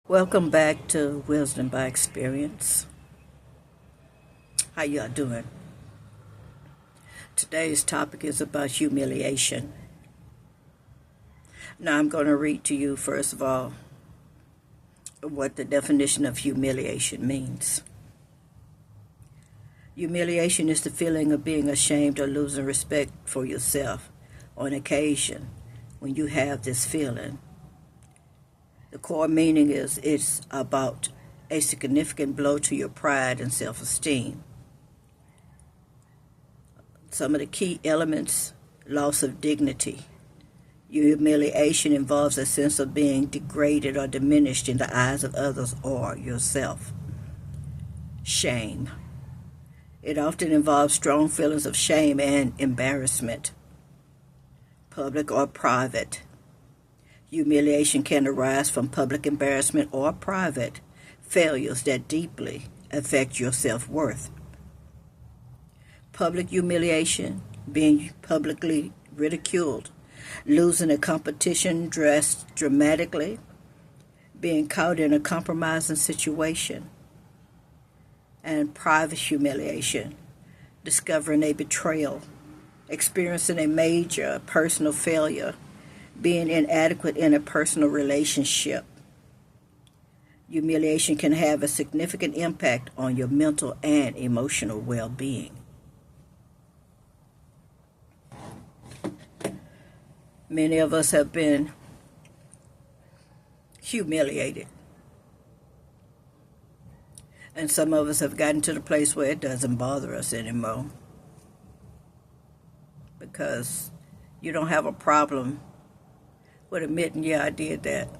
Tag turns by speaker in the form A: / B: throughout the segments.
A: Welcome back to Wisdom by Experience. How y'all doing? Today's topic is about humiliation. Now I'm going to read to you, first of all, what the definition of humiliation means. Humiliation is the feeling of being ashamed or losing respect for yourself on occasion when you have this feeling. The core meaning is it's about a significant blow to your pride and self-esteem. Some of the key elements: loss of dignity. Humiliation involves a sense of being degraded or diminished in the eyes of others or yourself. Shame. It often involves strong feelings of shame and embarrassment, public or private. Humiliation can arise from public embarrassment or private failures that deeply affect your self-worth. Public humiliation, being publicly ridiculed, losing a competition dressed dramatically, being caught in a compromising situation. And private humiliation, discovering a betrayal, experiencing a major personal failure, being inadequate in a personal relationship. Humiliation can have a significant impact on your mental and emotional well-being. Many of us have been humiliated. And some of us have gotten to the place where it doesn't bother us anymore. Because you don't have a problem with admitting, yeah, I did that,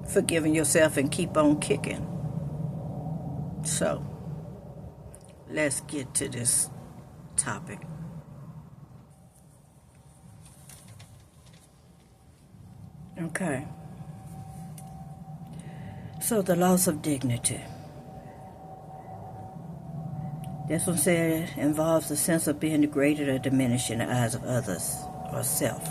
A: forgiving yourself and keep on kicking. So, let's get to this topic. Okay. So, the loss of dignity. This one said it involves a sense of being degraded or diminished in the eyes of others or self.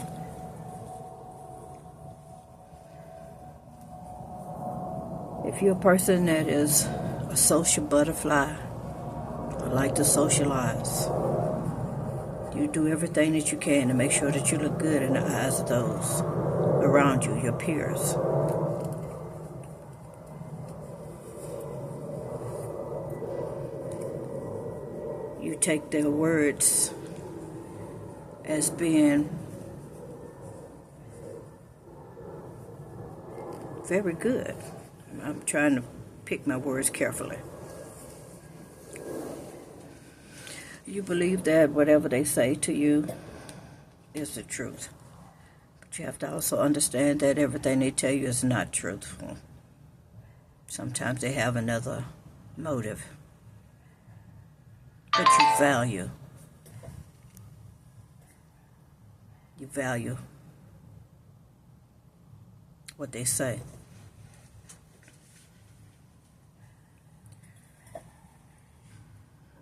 A: If you're a person that is a social butterfly or like to socialize, you do everything that you can to make sure that you look good in the eyes of those around you, your peers. You take their words as being very good. I'm trying to pick my words carefully. You believe that whatever they say to you is the truth. But you have to also understand that everything they tell you is not truthful. Sometimes they have another motive that you value. You value what they say.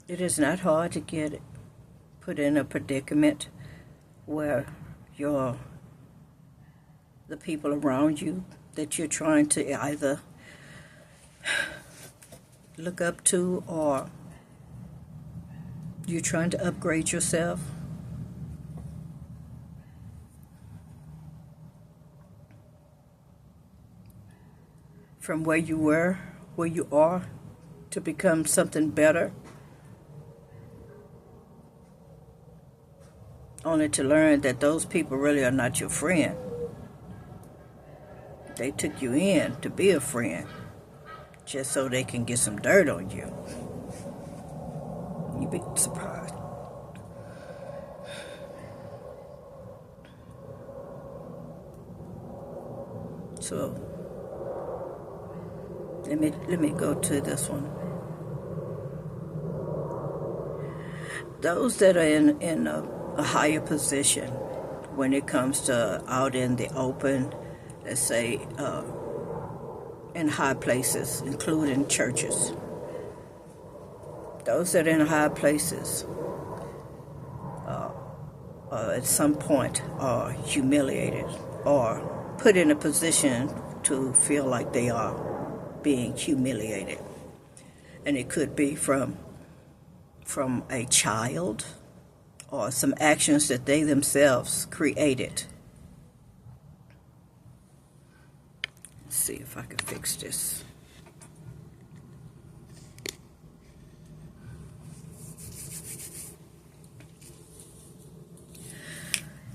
A: It is not hard to get put in a predicament where the people around you that you're trying to either look up to or you're trying to upgrade yourself. From where you were, where you are, to become something better. Only to learn that those people really are not your friend. They took you in to be a friend just so they can get some dirt on you. You'd be surprised. So let me go to this one. Those that are in a higher position when it comes to out in the open, let's say in high places, including churches. Those that are in high places at some point are humiliated or put in a position to feel like they are being humiliated. And it could be from a child or some actions that they themselves created. Let's see if I can fix this.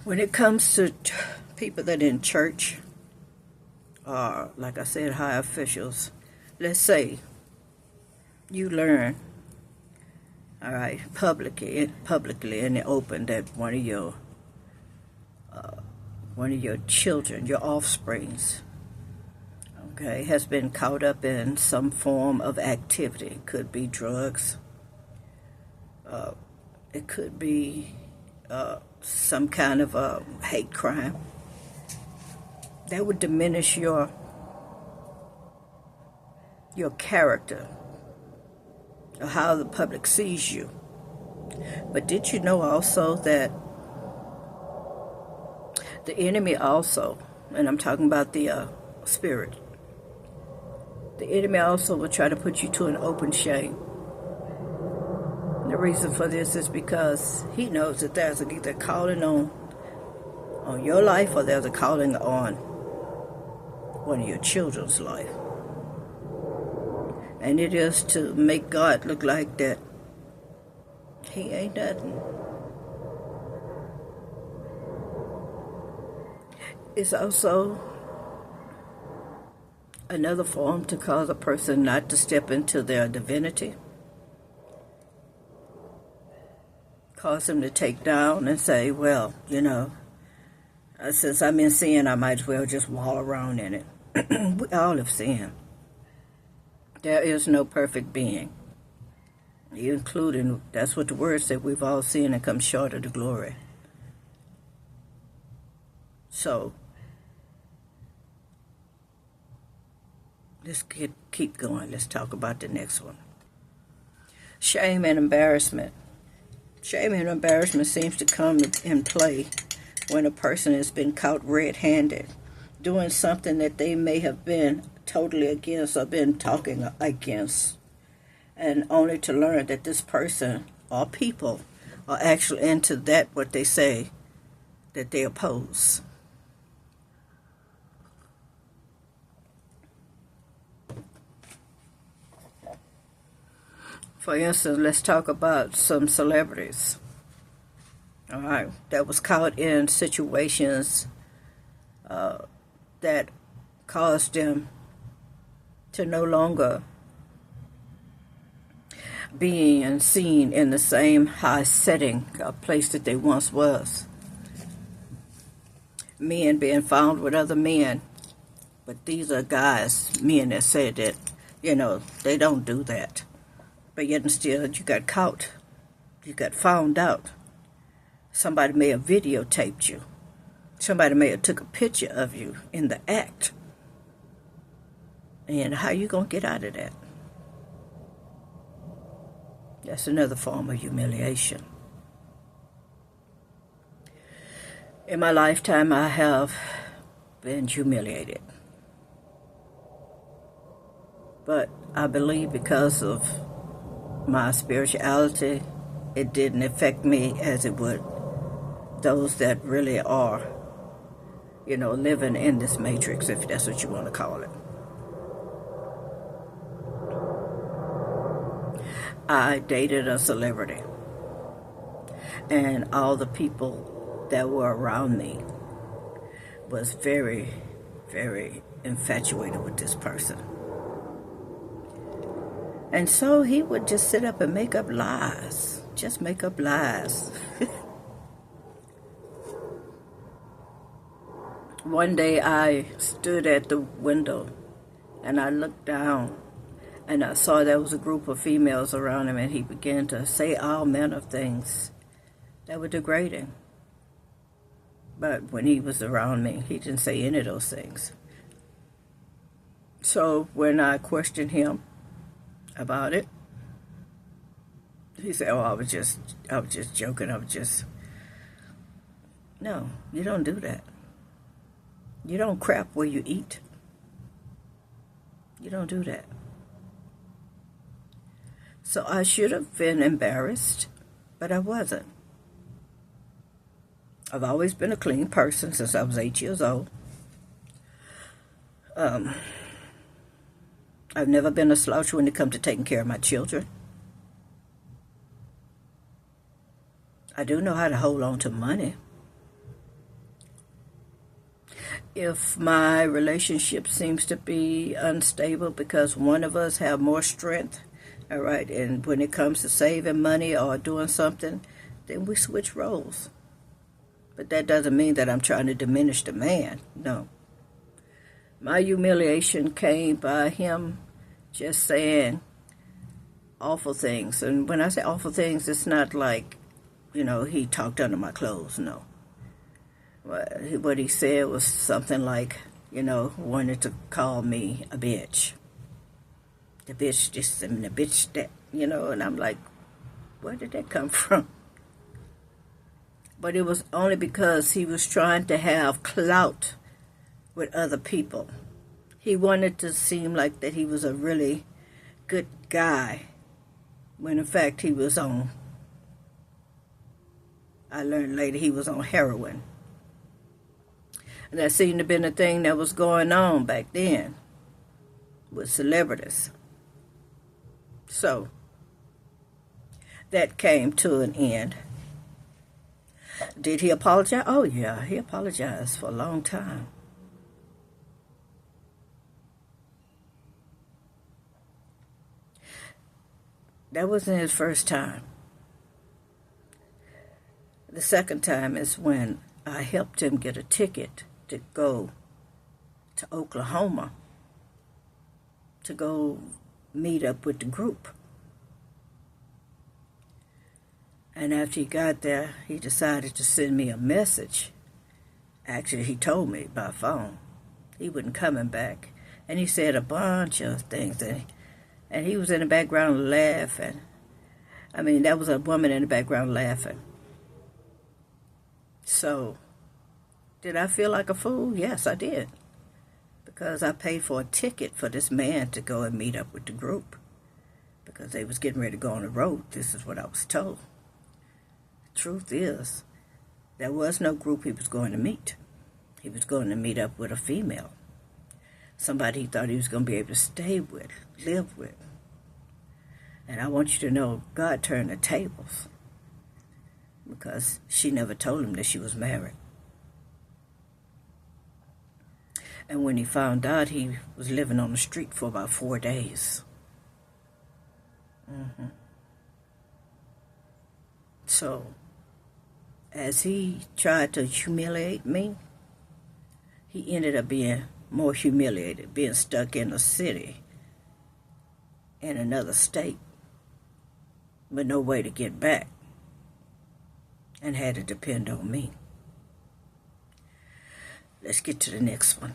A: When it comes to people that are in church, or like I said, high officials, let's say you learn, all right, publicly in the open, that one of your children, your offsprings, okay, has been caught up in some form of activity. It could be drugs. It could be some kind of a hate crime. That would diminish your character, or how the public sees you. But did you know also that the enemy also, and I'm talking about the spirit, the enemy also will try to put you to an open shame. The reason for this is because he knows that there's either calling on your life, or there's a calling on one of your children's life. And it is to make God look like that he ain't nothing. It's also another form to cause a person not to step into their divinity. Cause them to take down and say, well, since I'm in sin, I might as well just wallow around in it. We all have sinned. There is no perfect being, including, that's what the word said, we've all sinned and come short of the glory. So, let's keep going. Let's talk about the next one. Shame and embarrassment. Shame and embarrassment seems to come in play when a person has been caught red-handed doing something that they may have been totally against or been talking against, and only to learn that this person or people are actually into that what they say that they oppose. For instance, let's talk about some celebrities, all right, that was caught in situations that caused them to no longer being and seen in the same high setting or place that they once was. Men being found with other men, but these are men that said that, they don't do that. But yet and still, you got caught. You got found out. Somebody may have videotaped you. Somebody may have took a picture of you in the act. And how you going to get out of that? That's another form of humiliation. In my lifetime, I have been humiliated. But I believe because of my spirituality, it didn't affect me as it would those that really are, living in this matrix, if that's what you want to call it. I dated a celebrity, and all the people that were around me was very, very infatuated with this person. And so he would just sit up and make up lies. Just make up lies. One day I stood at the window and I looked down and I saw there was a group of females around him, and he began to say all manner of things that were degrading. But when he was around me, he didn't say any of those things. So when I questioned him about it, he said, I was just joking. No, you don't do that. You don't crap where you eat. You don't do that. So I should have been embarrassed, but I wasn't. I've always been a clean person since I was 8 years old. I've never been a slouch when it comes to taking care of my children. I do know how to hold on to money. If my relationship seems to be unstable because one of us have more strength, all right, and when it comes to saving money or doing something, then we switch roles. But that doesn't mean that I'm trying to diminish the man. No. My humiliation came by him just saying awful things. And when I say awful things, it's not like, he talked under my clothes. No. What he said was something like, wanted to call me a bitch. The bitch this and the bitch that, and I'm like, where did that come from? But it was only because he was trying to have clout with other people. He wanted to seem like that he was a really good guy, when in fact he was on, I learned later, he was on heroin. And that seemed to have been a thing that was going on back then with celebrities. So that came to an end. Did he apologize? Oh, yeah, he apologized for a long time. That wasn't his first time. The second time is when I helped him get a ticket to go to Oklahoma to go meet up with the group. And after he got there, he decided to send me a message. Actually, he told me by phone he wasn't coming back. And he said a bunch of things. And he was in the background laughing. I mean, that was a woman in the background laughing. So, did I feel like a fool? Yes, I did. Because I paid for a ticket for this man to go and meet up with the group. Because they was getting ready to go on the road. This is what I was told. The truth is, there was no group he was going to meet. He was going to meet up with a female. Somebody he thought he was going to be able to stay with, live with. And I want you to know, God turned the tables. Because she never told him that she was married. And when he found out, he was living on the street for about 4 days. So, as he tried to humiliate me, he ended up being more humiliated, being stuck in a city, in another state, with no way to get back, and had to depend on me. Let's get to the next one.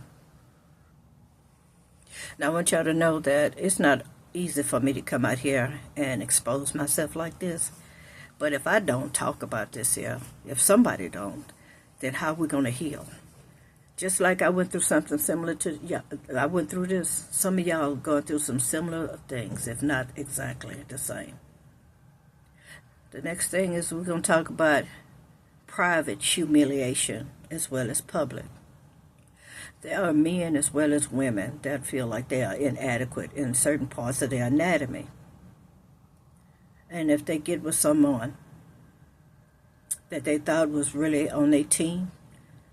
A: Now, I want y'all to know that it's not easy for me to come out here and expose myself like this. But if I don't talk about this here, if somebody don't, then how are we going to heal? Just like I went through something similar to, I went through this. Some of y'all going through some similar things, if not exactly the same. The next thing is we're going to talk about private humiliation as well as public. There are men as well as women that feel like they are inadequate in certain parts of their anatomy. And if they get with someone that they thought was really on their team,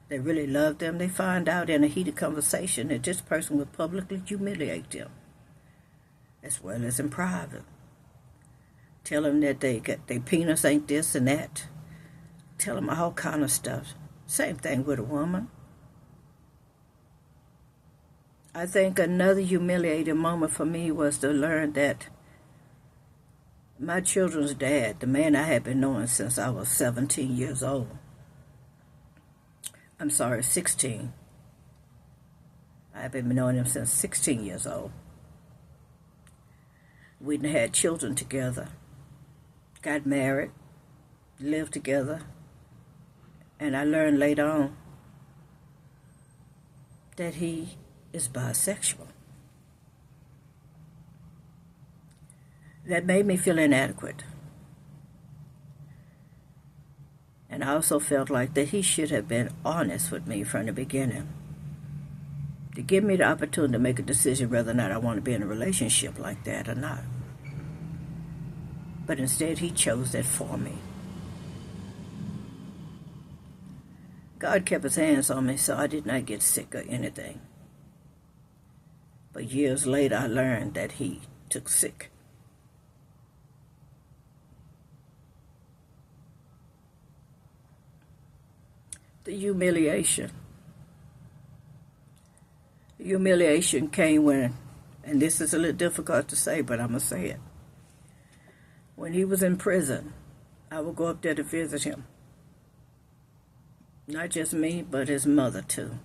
A: they really loved them, they find out in a heated conversation that this person would publicly humiliate them, as well as in private. Tell them that their penis ain't this and that. Tell them all kind of stuff. Same thing with a woman. I think another humiliating moment for me was to learn that my children's dad, the man I had been knowing since I was 17 years old. 16. I've been knowing him since 16 years old. We'd had children together, got married, lived together, and I learned later on that he is bisexual. that made me feel inadequate. And I also felt like that he should have been honest with me from the beginning, to give me the opportunity to make a decision whether or not I want to be in a relationship like that or not. But instead, he chose that for me. God kept his hands on me, so I did not get sick or anything. But years later, I learned that he took sick. The humiliation. The humiliation came when, and this is a little difficult to say, but I'm going to say it. When he was in prison, I would go up there to visit him. Not just me, but his mother too.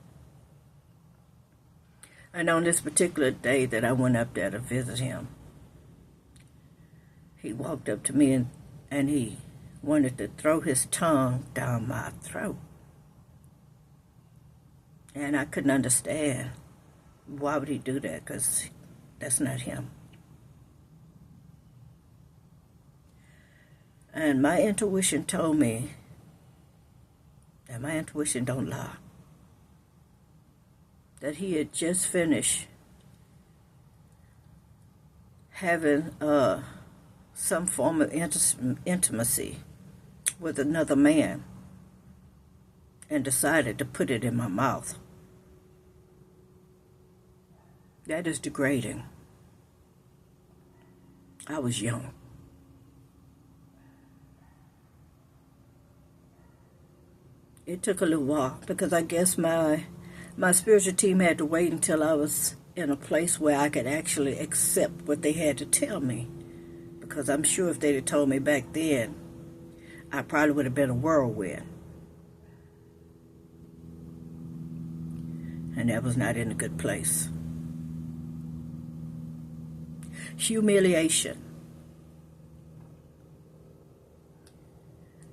A: And on this particular day that I went up there to visit him, he walked up to me and he wanted to throw his tongue down my throat. And I couldn't understand why would he do that, because that's not him. And my intuition told me, and my intuition don't lie, that he had just finished having some form of intimacy with another man and decided to put it in my mouth. That is degrading. I was young. It took a little while because I guess my spiritual team had to wait until I was in a place where I could actually accept what they had to tell me. Because I'm sure if they'd have told me back then, I probably would have been a whirlwind. And that was not in a good place. Humiliation.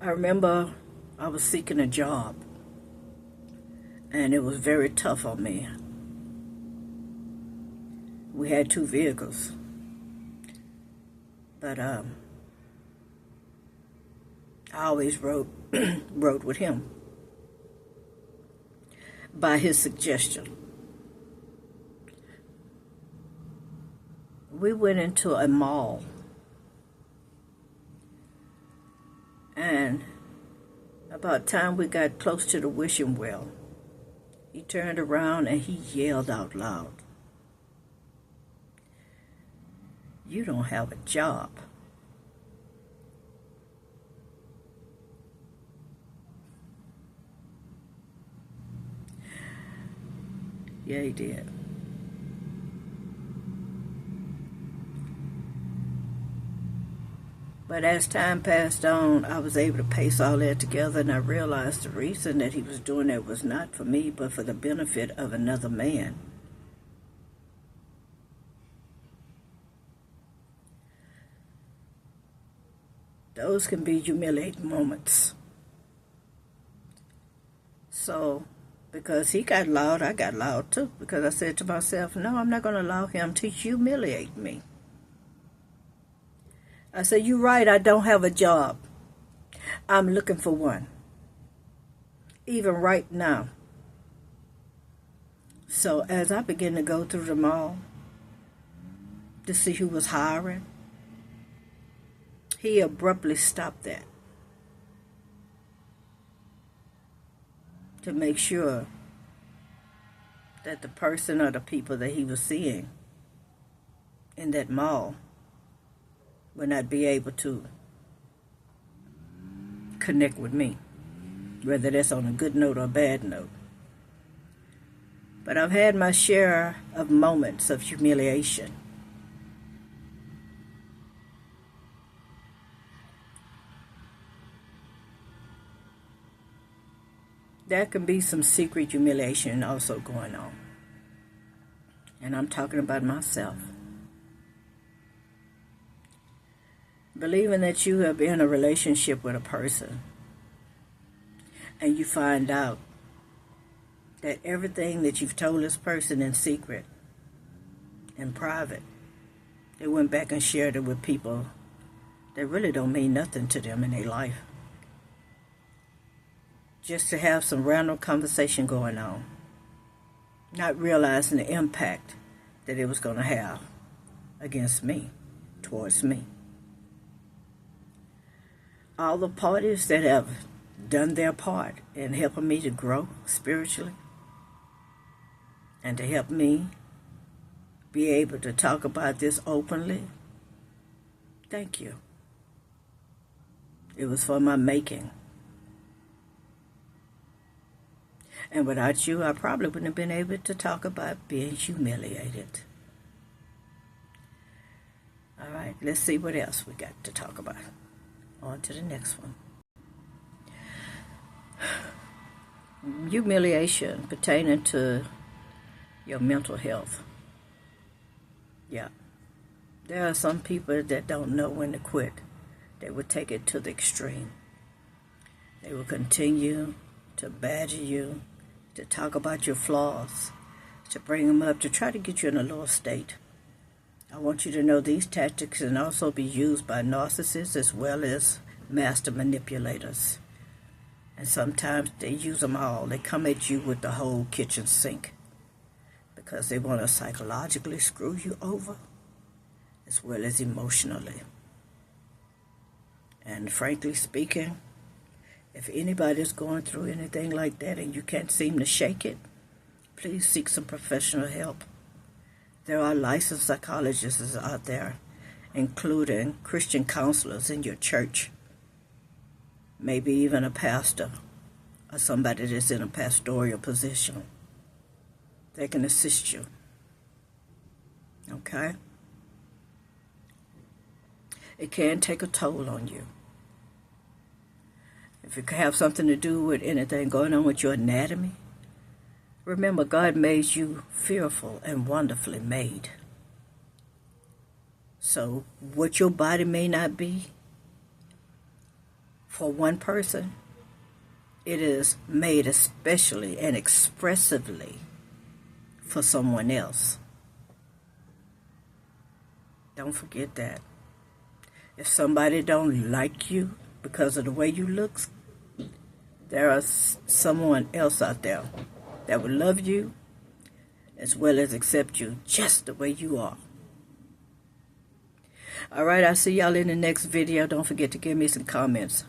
A: I remember I was seeking a job, and it was very tough on me. We had 2 vehicles, but I always rode with him by his suggestion. We went into a mall, and about time we got close to the wishing well, he turned around and he yelled out loud, "You don't have a job." Yeah, he did. But as time passed on, I was able to piece all that together, and I realized the reason that he was doing that was not for me, but for the benefit of another man. Those can be humiliating moments. So, because he got loud, I got loud too, because I said to myself, no, I'm not going to allow him to humiliate me. I said, "You're right, I don't have a job. I'm looking for one. Even right now." So as I began to go through the mall to see who was hiring, he abruptly stopped that to make sure that the person or the people that he was seeing in that mall would not be able to connect with me, whether that's on a good note or a bad note. But I've had my share of moments of humiliation. There can be some secret humiliation also going on. And I'm talking about myself. Believing that you have been in a relationship with a person and you find out that everything that you've told this person in secret, in private, They went back and shared it with people that really don't mean nothing to them in their life. Just to have some random conversation going on, not realizing the impact that it was going to have against me, towards me. All the parties that have done their part in helping me to grow spiritually and to help me be able to talk about this openly, thank you. It was for my making. And without you, I probably wouldn't have been able to talk about being humiliated. All right, let's see what else we got to talk about. On to the next one. Humiliation pertaining to your mental health. Yeah. There are some people that don't know when to quit. They will take it to the extreme. They will continue to badger you, to talk about your flaws, to bring them up, to try to get you in a lower state. I want you to know these tactics can also be used by narcissists as well as master manipulators. And sometimes they use them all. They come at you with the whole kitchen sink because they want to psychologically screw you over as well as emotionally. And frankly speaking, if anybody's going through anything like that and you can't seem to shake it, please seek some professional help. There are licensed psychologists out there, including Christian counselors in your church, maybe even a pastor or somebody that's in a pastoral position. They can assist you. Okay? It can take a toll on you. If it have something to do with anything going on with your anatomy, remember God made you fearful and wonderfully made. So what your body may not be for one person, it is made especially and expressively for someone else. Don't forget that. If somebody don't like you because of the way you look, there is someone else out there that will love you as well as accept you just the way you are. All right, I'll see y'all in the next video. Don't forget to give me some comments.